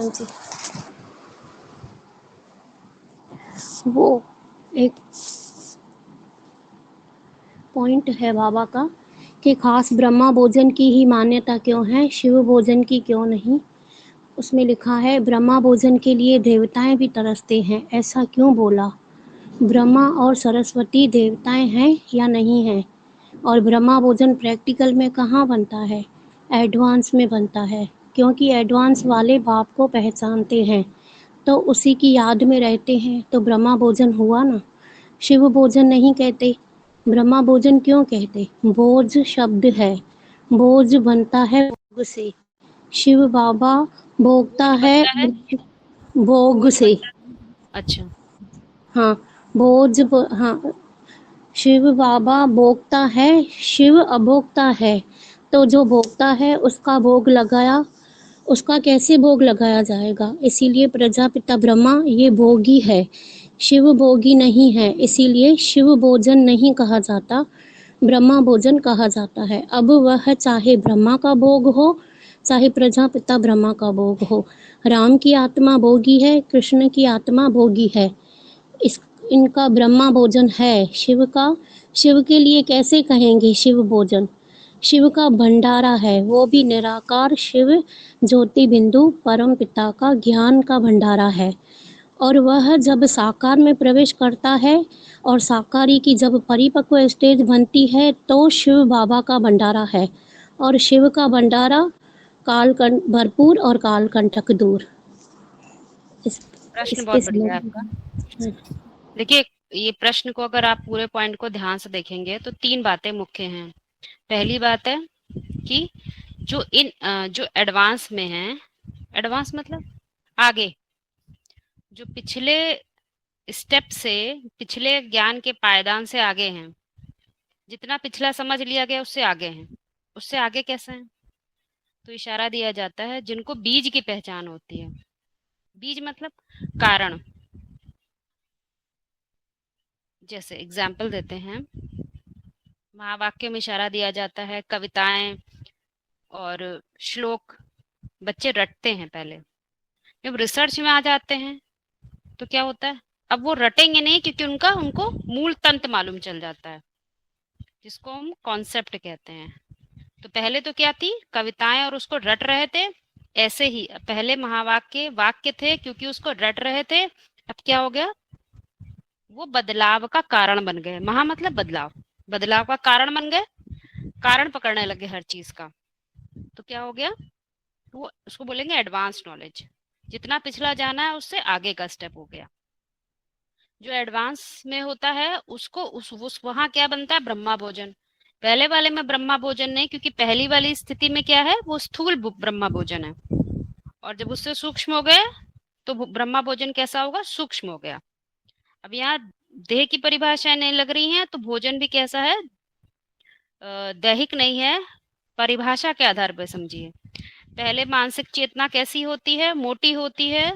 Ma'am जी। वो एक point है बाबा का कि खास ब्रह्मा भोजन की ही मान्यता क्यों है, शिव भोजन की क्यों नहीं। उसमें लिखा है ब्रह्मा भोजन के लिए देवताएं भी तरसते हैं, ऐसा क्यों बोला। ब्रह्मा और सरस्वती देवताएं हैं या नहीं हैं, और ब्रह्मा भोजन प्रैक्टिकल में कहाँ बनता है, एडवांस में बनता है, क्योंकि एडवांस वाले बाप को पहचानते हैं तो उसी की याद में रहते हैं, तो ब्रह्मा भोजन हुआ ना। शिव भोजन नहीं कहते, ब्रह्मा भोजन क्यों कहते, भोज शब्द है, भोज बनता है भोग से, शिव बाबा भोगता भोज है बनता है, भोग भोज से। बनता है। अच्छा, हाँ, हाँ, शिव बाबा भोगता है, शिव अभोक्ता है, तो जो भोगता है उसका भोग लगाया, उसका कैसे भोग लगाया जाएगा। इसीलिए प्रजापिता ब्रह्मा ये भोगी है, शिव भोगी नहीं है, इसीलिए शिव भोजन नहीं कहा जाता, ब्रह्मा भोजन कहा जाता है। अब वह चाहे ब्रह्मा का भोग हो, चाहे प्रजापिता ब्रह्मा का भोग हो, राम की आत्मा भोगी है, कृष्ण की आत्मा भोगी है। इस इनका ब्रह्मा भोजन है, शिव का, शिव के लिए कैसे कहेंगे शिव भोजन। शिव का भंडारा है, वो भी निराकार शिव ज्योति बिंदु परम पिता का ज्ञान का भंडारा है, और वह जब साकार में प्रवेश करता है और साकारी की जब परिपक्व स्टेज बनती है तो शिव बाबा का भंडारा है, और शिव का भंडारा कालकंठ भरपूर और कालकंटक दूर। प्रश्न इसके बहुत बढ़िया है समझ। आपका। देखिए, ये प्रश्न को अगर आप पूरे पॉइंट को ध्यान से देखेंगे तो 3 बातें मुख्य हैं। पहली बात है कि जो एडवांस में है, एडवांस मतलब आगे, जो पिछले स्टेप से, पिछले ज्ञान के पायदान से आगे हैं, जितना पिछला समझ लिया गया उससे आगे हैं। उससे आगे कैसे हैं, तो इशारा दिया जाता है जिनको बीज की पहचान होती है। बीज मतलब कारण। जैसे एग्जाम्पल देते हैं, महावाक्य में इशारा दिया जाता है, कविताएं और श्लोक बच्चे रटते हैं पहले, जब रिसर्च में आ जाते हैं तो क्या होता है, अब वो रटेंगे नहीं, क्योंकि उनको मूल तंत्र मालूम चल जाता है, जिसको हम कॉन्सेप्ट कहते हैं। तो पहले तो क्या थी, कविताएं, और उसको रट रहे थे। ऐसे ही पहले महावाक्य वाक्य थे, क्योंकि उसको रट रहे थे। अब क्या हो गया, वो बदलाव का कारण बन गए। महा मतलब बदलाव, बदलाव का कारण बन गए, कारण पकड़ने लगे हर चीज का। तो क्या हो गया, वो उसको बोलेंगे एडवांस नॉलेज। जितना पिछला जाना है उससे आगे का स्टेप हो गया। जो एडवांस में होता है उसको उस वहां क्या बनता है, ब्रह्मा भोजन। पहले वाले में ब्रह्मा भोजन नहीं, क्योंकि पहली वाली स्थिति में क्या है, वो स्थूल ब्रह्मा भोजन है। और जब उससे सूक्ष्म हो गए तो ब्रह्मा भोजन कैसा होगा, सूक्ष्म हो गया। अब यहाँ देह की परिभाषाएं नहीं लग रही हैं, तो भोजन भी कैसा है, दैहिक नहीं है, परिभाषा के आधार पर समझिए। पहले मानसिक चेतना कैसी होती है, मोटी होती है,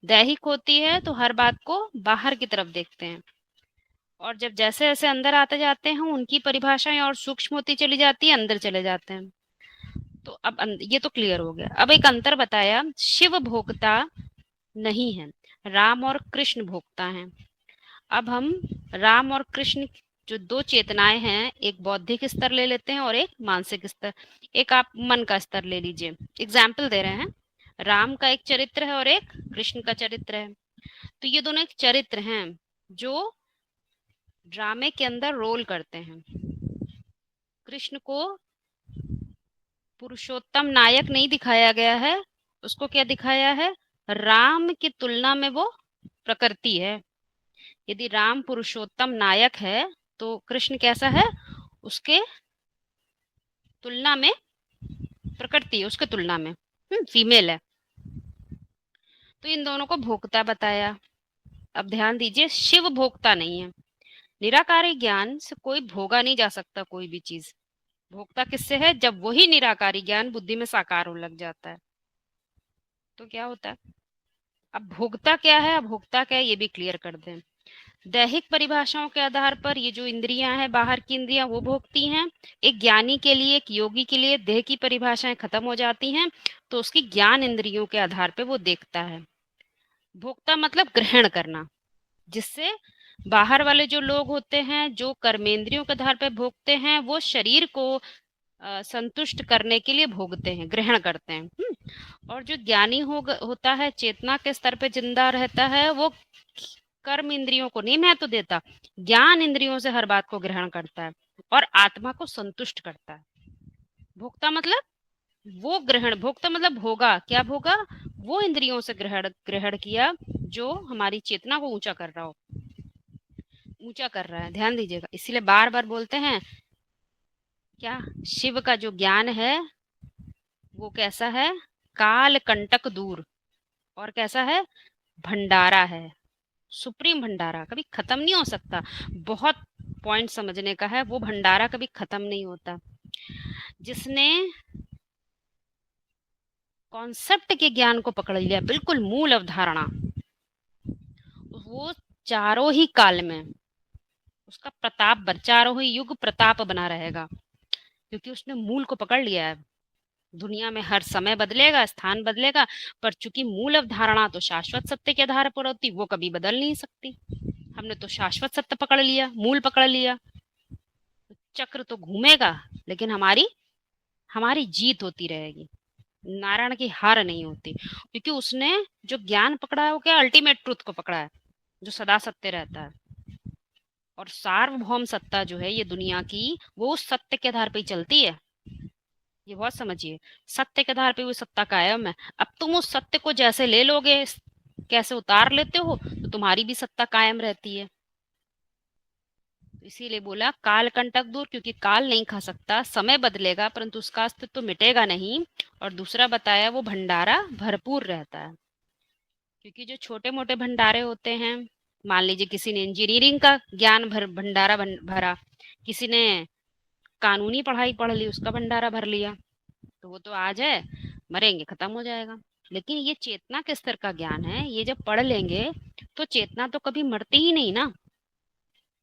दैहिक होती है, तो हर बात को बाहर की तरफ देखते हैं। और जब जैसे जैसे अंदर आते जाते हैं उनकी परिभाषाएं और सूक्ष्म होती चली जाती है, अंदर चले जाते हैं। तो अब ये तो क्लियर हो गया। अब एक अंतर बताया, शिव भोक्ता नहीं है, राम और कृष्ण भोक्ता हैं। अब हम राम और कृष्ण जो 2 चेतनाएं हैं, एक बौद्धिक स्तर ले लेते हैं और एक मानसिक स्तर। एक आप मन का स्तर ले लीजिए, एग्जाम्पल दे रहे हैं। राम का एक चरित्र है और एक कृष्ण का चरित्र है। तो ये दोनों एक चरित्र हैं जो ड्रामे के अंदर रोल करते हैं। कृष्ण को पुरुषोत्तम नायक नहीं दिखाया गया है, उसको क्या दिखाया है, राम की तुलना में वो प्रकृति है। यदि राम पुरुषोत्तम नायक है तो कृष्ण कैसा है, उसके तुलना में प्रकृति, उसके तुलना में फीमेल है। तो इन दोनों को भोक्ता बताया। अब ध्यान दीजिए, शिव भोक्ता नहीं है। निराकारी ज्ञान से कोई भोगा नहीं जा सकता कोई भी चीज। भोक्ता किससे है, जब वही निराकारी ज्ञान बुद्धि में साकार हो लग जाता है। तो क्या होता है, अब भोक्ता क्या है, अब भोक्ता क्या है, ये भी क्लियर कर दें। दैहिक परिभाषाओं के आधार पर ये जो इंद्रियां हैं, बाहर की इंद्रियां, वो भोगती हैं। एक ज्ञानी के लिए, एक योगी के लिए देह की परिभाषाएं खत्म हो जाती हैं, तो उसकी ज्ञान इंद्रियों के आधार पे वो देखता है। भोक्ता मतलब ग्रहण करना, जिससे बाहर वाले जो लोग होते हैं, जो कर्मेंद्रियों के आधार पे भोगते हैं, वो शरीर को संतुष्ट करने के लिए भोगते हैं, ग्रहण करते हैं। और जो ज्ञानी होता है, चेतना के स्तर पे जिंदा रहता है, वो कर्म इंद्रियों को नहीं महत्व देता, ज्ञान इंद्रियों से हर बात को ग्रहण करता है और आत्मा को संतुष्ट करता है। भोक्ता मतलब वो ग्रहण, भोक्ता मतलब भोगा, क्या भोगा? वो इंद्रियों से ग्रहण ग्रहण किया जो हमारी चेतना को ऊंचा कर रहा हो, ऊंचा कर रहा है। ध्यान दीजिएगा, इसीलिए बार बार बोलते हैं क्या, शिव का जो ज्ञान है वो कैसा है? काल कंटक दूर। और कैसा है? भंडारा है, सुप्रीम भंडारा, कभी खत्म नहीं हो सकता। बहुत पॉइंट समझने का है, वो भंडारा कभी खत्म नहीं होता। जिसने कॉन्सेप्ट के ज्ञान को पकड़ लिया, बिल्कुल मूल अवधारणा, वो चारों ही काल में उसका प्रताप, चारों ही युग प्रताप बना रहेगा, क्योंकि उसने मूल को पकड़ लिया है। दुनिया में हर समय बदलेगा, स्थान बदलेगा, पर चूंकि मूल अवधारणा तो शाश्वत सत्य के आधार पर होती, वो कभी बदल नहीं सकती। हमने तो शाश्वत सत्य पकड़ लिया, मूल पकड़ लिया। चक्र तो घूमेगा, लेकिन हमारी हमारी जीत होती रहेगी, नारायण की हार नहीं होती, क्योंकि उसने जो ज्ञान पकड़ा है वो क्या, अल्टीमेट ट्रुथ को पकड़ा है, जो सदा सत्य रहता है। और सार्वभौम सत्ता जो है ये दुनिया की, वो उस सत्य के आधार पर ही चलती है। ये बहुत समझिए, सत्य के आधार पे वो सत्ता कायम है। अब तुम उस सत्य को जैसे ले लोगे, कैसे उतार लेते हो, तो तुम्हारी भी सत्ता कायम रहती है। इसीलिए बोला काल कंटक दूर, क्योंकि काल नहीं खा सकता, समय बदलेगा परंतु उसका अस्तित्व तो मिटेगा नहीं। और दूसरा बताया, वो भंडारा भरपूर रहता है, क्योंकि जो छोटे मोटे भंडारे होते हैं, मान लीजिए किसी ने इंजीनियरिंग का ज्ञान भंडारा भरा, किसी ने कानूनी पढ़ाई पढ़ ली, उसका भंडारा भर लिया, तो वो तो आज है, मरेंगे खत्म हो जाएगा। लेकिन ये चेतना के स्तर का ज्ञान है, ये जब पढ़ लेंगे तो चेतना तो कभी मरती ही नहीं ना,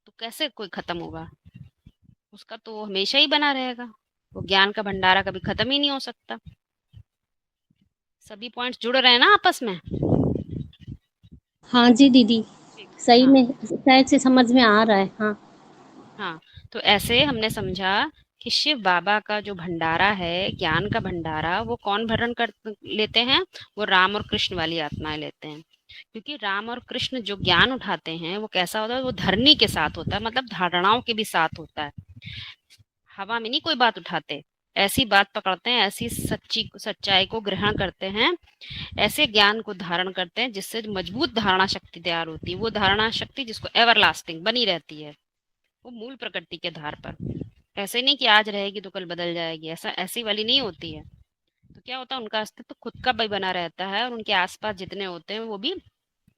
तो कैसे कोई खत्म होगा? उसका तो हमेशा ही बना रहेगा, वो ज्ञान का भंडारा कभी खत्म ही नहीं हो सकता। सभी पॉइंट्स जुड़ रहे हैं ना आपस में? हाँ जी दीदी, सही हाँ में शायद से समझ में आ रहा है। हाँ हाँ, तो ऐसे हमने समझा कि शिव बाबा का जो भंडारा है, ज्ञान का भंडारा, वो कौन भरण कर लेते हैं? वो राम और कृष्ण वाली आत्माएं लेते हैं। क्योंकि राम और कृष्ण जो ज्ञान उठाते हैं वो कैसा होता है? वो धरनी के साथ होता है, मतलब धारणाओं के भी साथ होता है। हवा में नहीं कोई बात उठाते, ऐसी बात पकड़ते हैं, ऐसी सच्ची सच्चाई को ग्रहण करते हैं, ऐसे ज्ञान को धारण करते हैं जिससे मजबूत धारणा शक्ति तैयार होती है। वो धारणा शक्ति जिसको एवरलास्टिंग बनी रहती है, वो मूल प्रकृति के आधार पर। ऐसे नहीं कि आज रहेगी तो कल बदल जाएगी, ऐसा ऐसी वाली नहीं होती है। तो क्या होता है, उनका अस्तित्व खुद का भी बना रहता है और उनके आसपास जितने होते हैं वो भी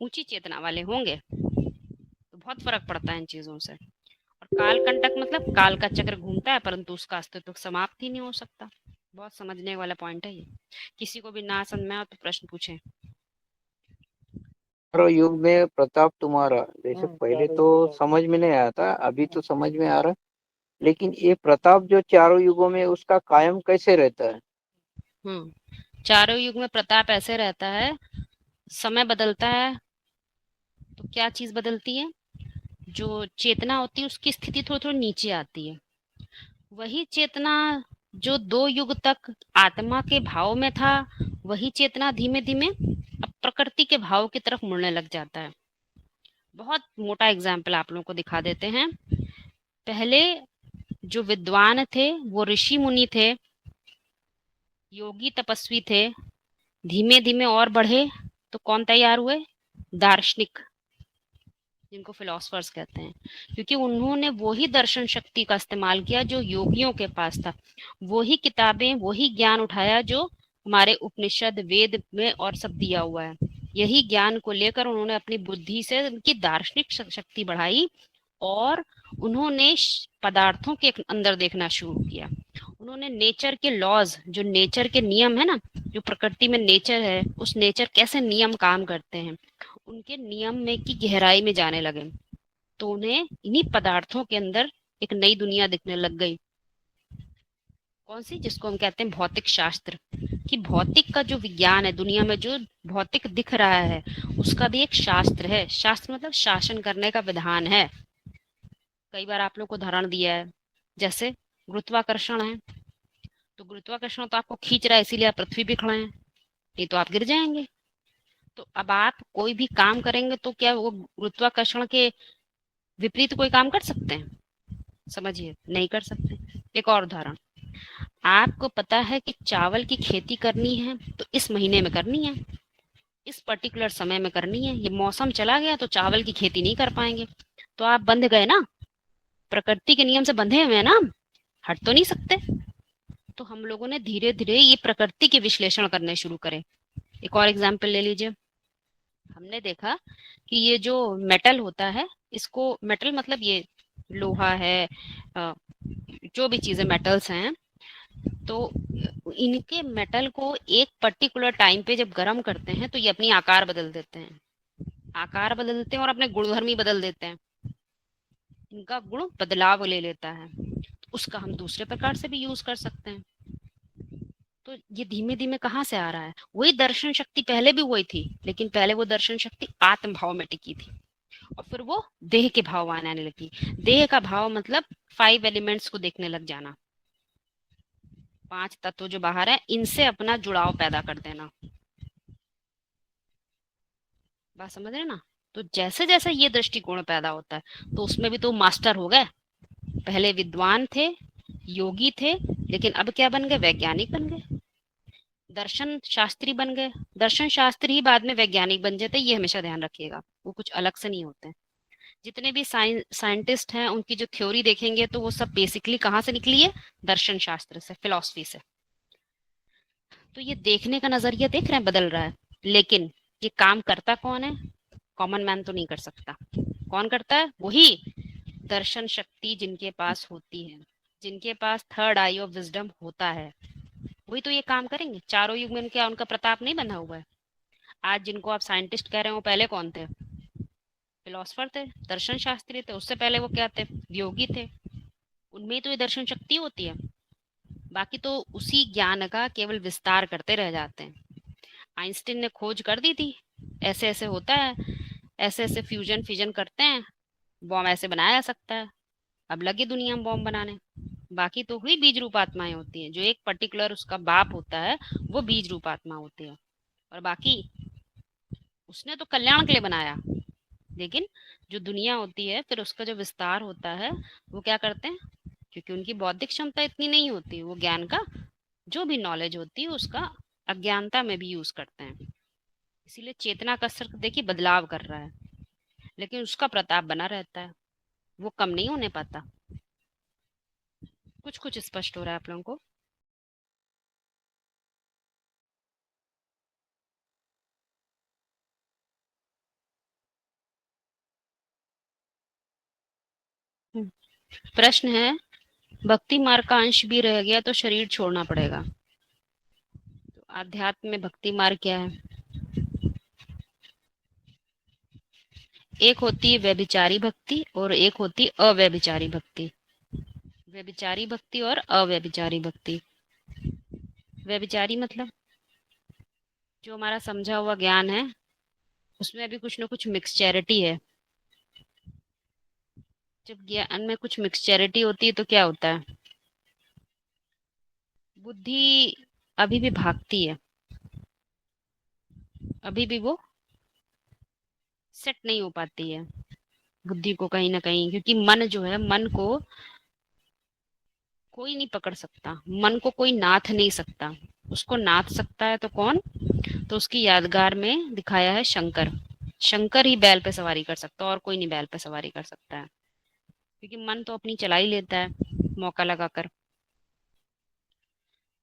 ऊंची चेतना वाले होंगे। तो बहुत फर्क पड़ता है इन चीजों से। और काल कंटक मतलब काल का चक्र घूमता है परंतु उसका अस्तित्व समाप्त ही नहीं हो सकता। बहुत समझने वाला पॉइंट है ये। किसी को भी ना समझ में आए तो प्रश्न पूछें। चारों युग में प्रताप तुम्हारा, जैसे पहले तो समझ में नहीं आया था, अभी तो समझ में आ रहा है। लेकिन ये प्रताप जो चारों युगों में, उसका कायम कैसे रहता है? चारों युग में प्रताप ऐसे रहता है, समय बदलता है तो क्या चीज बदलती है? जो चेतना होती है उसकी स्थिति थोड़ी थोड़ी नीचे आती है। वही चेतना जो 2 युग तक आत्मा के भाव में था, वही चेतना धीमे धीमे अब प्रकृति के भाव की तरफ मुड़ने लग जाता है। बहुत मोटा एग्जाम्पल आप लोगों को दिखा देते हैं। पहले जो विद्वान थे वो ऋषि मुनि थे, योगी तपस्वी थे, धीमे धीमे और बढ़े तो कौन तैयार हुए? दार्शनिक, जिनको फिलोसफर्स कहते हैं, क्योंकि उन्होंने वही दर्शन शक्ति का इस्तेमाल किया जो योगियों के पास था, वही किताबें, वही ज्ञान उठाया जो हमारे उपनिषद वेद में और सब दिया हुआ है। यही ज्ञान को लेकर उन्होंने अपनी बुद्धि से उनकी दार्शनिक शक्ति बढ़ाई और उन्होंने पदार्थों के अंदर देखना शुरू किया। उन्होंने नेचर के लॉज, जो नेचर के नियम है ना, जो प्रकृति में नेचर है, उस नेचर कैसे नियम काम करते हैं, उनके नियम में की गहराई में जाने लगे, तो उन्हें इन्हीं पदार्थों के अंदर एक नई दुनिया दिखने लग गई। कौन सी? जिसको हम कहते हैं भौतिक शास्त्र। कि भौतिक का जो विज्ञान है, दुनिया में जो भौतिक दिख रहा है, उसका भी एक शास्त्र है। शास्त्र मतलब शासन करने का विधान है। कई बार आप लोग को उदाहरण दिया है, जैसे गुरुत्वाकर्षण है, तो गुरुत्वाकर्षण तो आपको खींच रहा है, इसीलिए आप पृथ्वी पे खड़े हैं, नहीं तो आप गिर जाएंगे। तो अब आप कोई भी काम करेंगे तो क्या वो गुरुत्वाकर्षण के विपरीत कोई काम कर सकते हैं? समझिए, नहीं कर सकते। एक और उदाहरण, आपको पता है कि चावल की खेती करनी है तो इस महीने में करनी है, इस पर्टिकुलर समय में करनी है। ये मौसम चला गया तो चावल की खेती नहीं कर पाएंगे, तो आप बंध गए ना, प्रकृति के नियम से बंधे हुए हैं ना, हट तो नहीं सकते। तो हम लोगों ने धीरे धीरे ये प्रकृति के विश्लेषण करने शुरू करे। एक और एग्जाम्पल ले लीजिए। हमने देखा कि ये जो मेटल होता है, इसको, मेटल मतलब ये लोहा है, जो भी चीजें मेटल्स हैं, तो इनके मेटल को एक पर्टिकुलर टाइम पे जब गर्म करते हैं तो ये अपनी आकार बदल देते हैं, आकार बदलते हैं और अपने गुणधर्म ही बदल देते हैं। इनका गुण बदलाव ले लेता है, तो उसका हम दूसरे प्रकार से भी यूज कर सकते हैं। तो ये धीमे धीमे कहाँ से आ रहा है? वही दर्शन शक्ति, पहले भी वही थी, लेकिन पहले वो दर्शन शक्ति आत्म भाव में टिकी थी, और फिर वो देह के भाव आने लगी। देह का भाव मतलब 5 एलिमेंट्स को देखने लग जाना, 5 तत्व जो बाहर है, इनसे अपना जुड़ाव पैदा कर देना। बात समझ रहे ना? तो जैसे जैसे ये दृष्टिकोण पैदा होता है, तो उसमें भी तो मास्टर हो गए। पहले विद्वान थे, योगी थे, लेकिन अब क्या बन गए? वैज्ञानिक बन गए, दर्शन शास्त्री बन गए। दर्शन शास्त्री ही बाद में वैज्ञानिक बन जाते, ये हमेशा ध्यान रखिएगा, वो कुछ अलग से नहीं होते। जितने भी साइंटिस्ट हैं, उनकी जो थ्योरी देखेंगे तो वो सब बेसिकली कहाँ से निकली है? दर्शन शास्त्र से, फिलॉसफी से। तो ये देखने का नजरिया देख रहे हैं बदल रहा है, लेकिन ये काम करता कौन है? कॉमन मैन तो नहीं कर सकता। कौन करता है? वही दर्शन शक्ति जिनके पास होती है, जिनके पास थर्ड आई ऑफ विजडम होता है, वही तो ये काम करेंगे। चारों युग में क्या उनका प्रताप नहीं बंधा हुआ है? आज जिनको आप साइंटिस्ट कह रहे हो, वो पहले कौन थे? फिलोसफर थे, दर्शन शास्त्री थे। उससे पहले वो क्या थे? योगी थे। उनमें तो ये दर्शन शक्ति होती है, बाकी तो उसी ज्ञान का केवल विस्तार करते रह जाते हैं। आइंस्टीन ने खोज कर दी थी, ऐसे ऐसे होता है, ऐसे ऐसे फ्यूजन फिजन करते हैं, बॉम्ब ऐसे बनाया जा सकता है। अब लगी दुनिया में बॉम्ब बनाने। बाकी तो हुई बीज रूप आत्माएं होती हैं, जो एक पर्टिकुलर उसका बाप होता है, वो बीज रूप आत्मा होती है, और बाकी उसने तो कल्याण के लिए बनाया। लेकिन जो दुनिया होती है, फिर उसका जो विस्तार होता है, वो क्या करते हैं? क्योंकि उनकी बौद्धिक क्षमता इतनी नहीं होती, वो ज्ञान का जो भी नॉलेज होती है उसका अज्ञानता में भी यूज करते हैं। इसीलिए चेतना का स्तर देखिए बदलाव कर रहा है, लेकिन उसका प्रताप बना रहता है, वो कम नहीं होने पाता। कुछ कुछ स्पष्ट हो रहा है आप लोगों को? प्रश्न है, भक्ति मार्ग का अंश भी रह गया तो शरीर छोड़ना पड़ेगा। तो आध्यात्म में भक्ति मार्ग क्या है? एक होती है व्यभिचारी भक्ति और एक होती है अव्यभिचारी भक्ति। व्यभिचारी भक्ति और अव्यभिचारी भक्ति। व्यभिचारी मतलब जो हमारा समझा हुआ ज्ञान है, उसमें अभी कुछ ना कुछ मिक्सचैरिटी है। जब ज्ञान में कुछ मिक्सचैरिटी होती है तो क्या होता है? बुद्धि अभी भी भागती है, अभी भी वो सेट नहीं हो पाती है बुद्धि को कहीं ना कहीं, क्योंकि मन जो है, मन को कोई नहीं पकड़ सकता, मन को कोई नाथ नहीं सकता। उसको नाथ सकता है तो कौन? तो उसकी यादगार में दिखाया है शंकर। शंकर ही बैल पे सवारी कर सकता है, और कोई नहीं बैल पे सवारी कर सकता है, क्योंकि मन तो अपनी चला ही लेता है मौका लगाकर।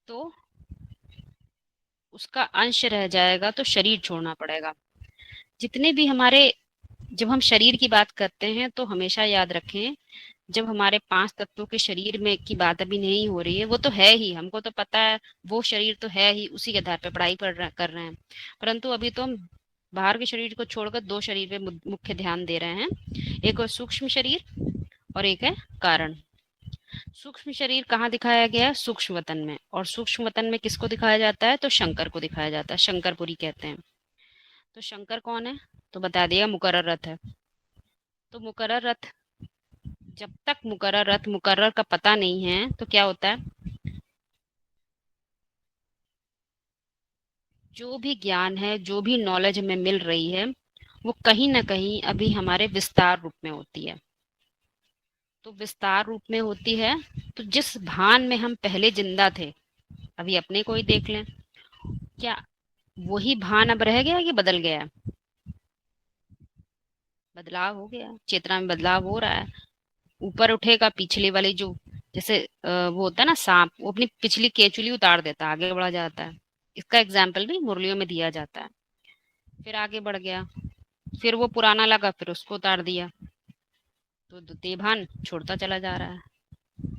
तो उसका अंश रह जाएगा तो शरीर छोड़ना पड़ेगा। जितने भी हमारे, जब हम शरीर की बात करते हैं तो हमेशा याद रखें, जब हमारे 5 तत्वों के शरीर में की बात अभी नहीं हो रही है, वो तो है ही, हमको तो पता है वो शरीर तो है ही, उसी के आधार पर पढ़ाई कर रहे हैं, परंतु अभी तो हम बाहर के शरीर को छोड़कर 2 शरीर पे मुख्य ध्यान दे रहे हैं। एक है सूक्ष्म शरीर और एक है कारण। सूक्ष्म शरीर कहाँ दिखाया गया है? सूक्ष्म वतन में। और सूक्ष्म वतन में किसको दिखाया जाता है? तो शंकर को दिखाया जाता है, शंकरपुरी कहते हैं। तो शंकर कौन है? तो बता दिया, मुकर्रर रथ है। तो मुकर्रर रथ, जब तक मुकर्रर रथ मुकर्रर का पता नहीं है तो क्या होता है? जो भी ज्ञान है, जो भी नॉलेज हमें मिल रही है, वो कहीं ना कहीं अभी हमारे विस्तार रूप में होती है। तो विस्तार रूप में होती है, तो जिस भान में हम पहले जिंदा थे, अभी अपने को ही देख लें, क्या वही भान अब रह गया कि बदल गया है? बदलाव हो गया, चेतना में बदलाव हो रहा है। ऊपर उठेगा, पिछली वाली जो जैसे वो होता है ना सांप, वो अपनी पिछली केचुली उतार देता है, आगे बढ़ जाता है। इसका एग्जाम्पल भी मुरलियों में दिया जाता है। फिर आगे बढ़ गया, फिर वो पुराना लगा, फिर उसको उतार दिया, तो देभान छोड़ता चला जा रहा है।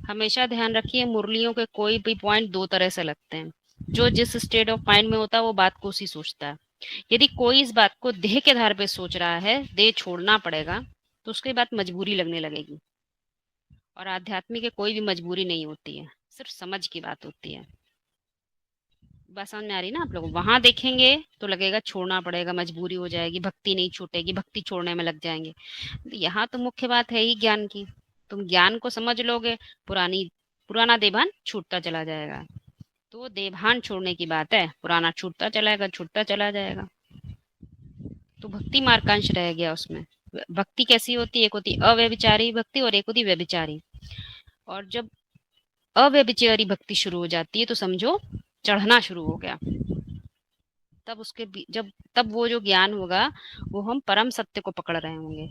हमेशा ध्यान रखिए, मुरलियों के कोई भी पॉइंट 2 तरह से लगते हैं। जो जिस स्टेट ऑफ माइंड में होता है वो बात को उसी सोचता है। यदि कोई इस बात को देह के आधार पे सोच रहा है, देह छोड़ना पड़ेगा, तो उसकी बात मजबूरी लगने लगेगी। और आध्यात्मिक की कोई भी मजबूरी नहीं होती है, सिर्फ समझ की बात होती है। बात समझ में आ रही ना आप लोग? वहां देखेंगे तो लगेगा छोड़ना पड़ेगा, मजबूरी हो जाएगी, भक्ति नहीं छूटेगी, भक्ति छोड़ने में लग जाएंगे। यहाँ तो मुख्य बात है ही ज्ञान की। तुम ज्ञान को समझ लोगे, पुराना देभान छूटता चला जाएगा। तो देभान छोड़ने की बात है, पुराना छूटता चला जाएगा। तो भक्ति मार्गांश रह गया उसमें। भक्ति कैसी होती है? एक होती अव्यभिचारी भक्ति और एक होती व्यभिचारी। और जब अव्यभिचारी भक्ति शुरू हो जाती है तो समझो चढ़ना शुरू हो गया। तब वो जो ज्ञान होगा, वो हम परम सत्य को पकड़ रहे होंगे,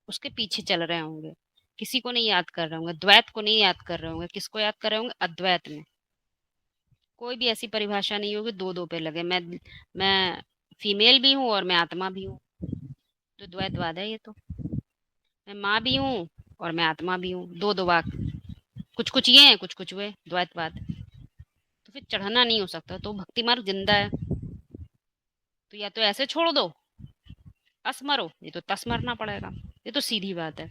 उसके पीछे चल रहे होंगे, किसी को नहीं याद कर रहे होंगे, द्वैत को नहीं याद कर रहे होंगे। किसको याद कर रहे होंगे? अद्वैत में। कोई भी ऐसी परिभाषा नहीं होगी 2-2 पे लगे, मैं फीमेल भी हूँ और मैं आत्मा भी हूँ, तो द्वैतवाद है ये। तो मैं माँ भी हूँ और मैं आत्मा भी हूँ, 2-2 वाक, कुछ ये है, कुछ वे, द्वैतवाद। तो फिर चढ़ना नहीं हो सकता। तो भक्ति मार्ग जिंदा है, तो या तो ऐसे छोड़ दो, असमरो, ये तो तस मरना पड़ेगा। ये तो सीधी बात है।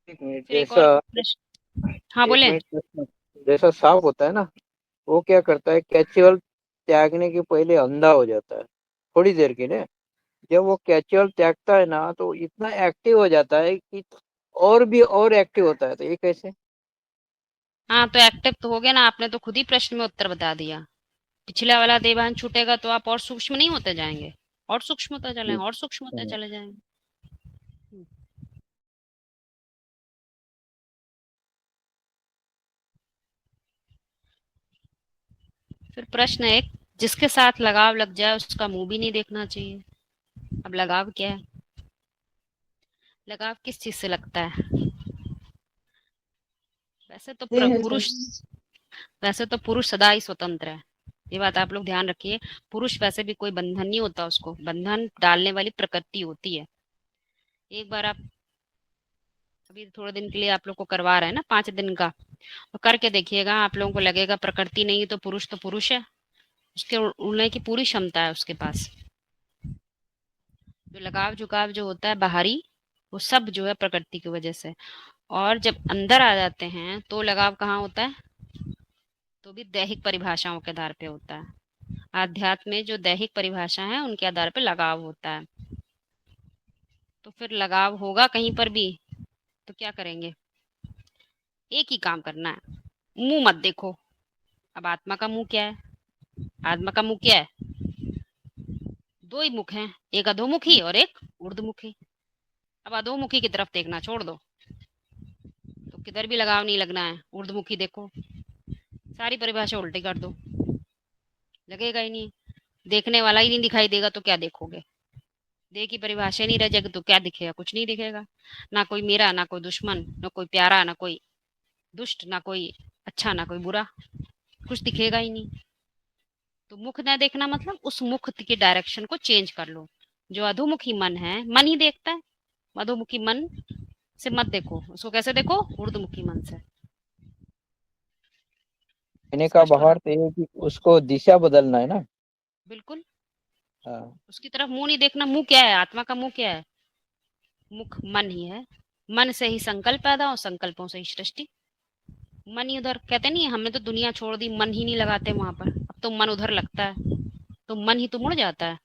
एक मिनट, फिर एक और जैसा प्रश्न, हाँ एक बोले। मिनट, जैसा सांप होता है ना, वो क्या करता है, कैचुअल त्यागने के पहले अंधा हो जाता है थोड़ी देर के लिए। जब वो कैचुअल त्यागता है ना, तो इतना एक्टिव हो जाता है कि और भी और एक्टिव होता है। तो ये कैसे? हाँ, तो एक्टिव तो हो गया ना, आपने तो खुद ही प्रश्न में उत्तर बता दिया। पिछला वाला देवान छूटेगा तो आप और सूक्ष्म नहीं होते जाएंगे, और सूक्ष्म होते चले, और सूक्ष्म होते चले जाएंगे। फिर प्रश्न एक, जिसके साथ लगाव लग जाए उसका मुंह भी नहीं देखना चाहिए। अब लगाव क्या है? लगाव किस चीज से लगता है? वैसे तो पुरुष वैसे तो पुरुष सदा ही स्वतंत्र है, ये बात आप लोग ध्यान रखिए। पुरुष वैसे भी कोई बंधन नहीं होता, उसको बंधन डालने वाली प्रकृति होती है। एक बार आप अभी थोड़े दिन के लिए आप लोग को करवा रहे हैं ना 5 दिन का, तो करके देखिएगा, आप लोगों को लगेगा प्रकृति नहीं तो पुरुष है, उसके उड़ने की पूरी क्षमता है उसके पास। जो लगाव झुकाव जो होता है बाहरी, वो सब जो है प्रकृति की वजह से। और जब अंदर आ जाते हैं तो लगाव कहाँ होता है? तो भी दैहिक परिभाषाओं के आधार पे होता है। आध्यात्म में जो दैहिक परिभाषा है उनके आधार पे लगाव होता है। तो फिर लगाव होगा कहीं पर भी तो क्या करेंगे? एक ही काम करना है, मुंह मत देखो। अब आत्मा का मुंह क्या है? आत्मा का मुंह क्या है? 2 ही मुख हैं, एक अधोमुखी और एक ऊर्ध्वमुखी। अब अधोमुखी की तरफ देखना छोड़ दो, तो किधर भी लगाव नहीं लगना है। ऊर्ध्वमुखी देखो, सारी परिभाषा उल्टी कर दो, लगेगा ही नहीं। देखने वाला ही नहीं दिखाई देगा तो क्या देखोगे? देह की परिभाषा नहीं रह जाएगी तो क्या दिखेगा? कुछ नहीं दिखेगा। ना कोई मेरा, ना कोई दुश्मन, ना कोई प्यारा, ना कोई दुष्ट, ना कोई अच्छा, ना कोई बुरा, कुछ दिखेगा ही नहीं। तो मुख न देखना मतलब उस मुख की डायरेक्शन को चेंज कर लो। जो अधोमुखी मन है, मन ही देखता है, अधोमुखी मन से मत देखो उसको। कैसे देखो? ऊर्ध्वमुखी मन से। कहने का स्पष्ट हो रहा? बाहर तो ये है कि उसको दिशा बदलना है ना। बिल्कुल। हाँ उसकी तरफ मुंह नहीं देखना। मुंह क्या है? आत्मा का मुंह क्या है? मुख मन ही है। मन से ही संकल्प पैदा हो, संकल्पों से ही सृष्टि। मन ही उधर, कहते नहीं हमने तो दुनिया छोड़ दी, मन ही नहीं लगाते वहां पर। अब तो मन उधर लगता है, तो मन ही तो मुड़ जाता है।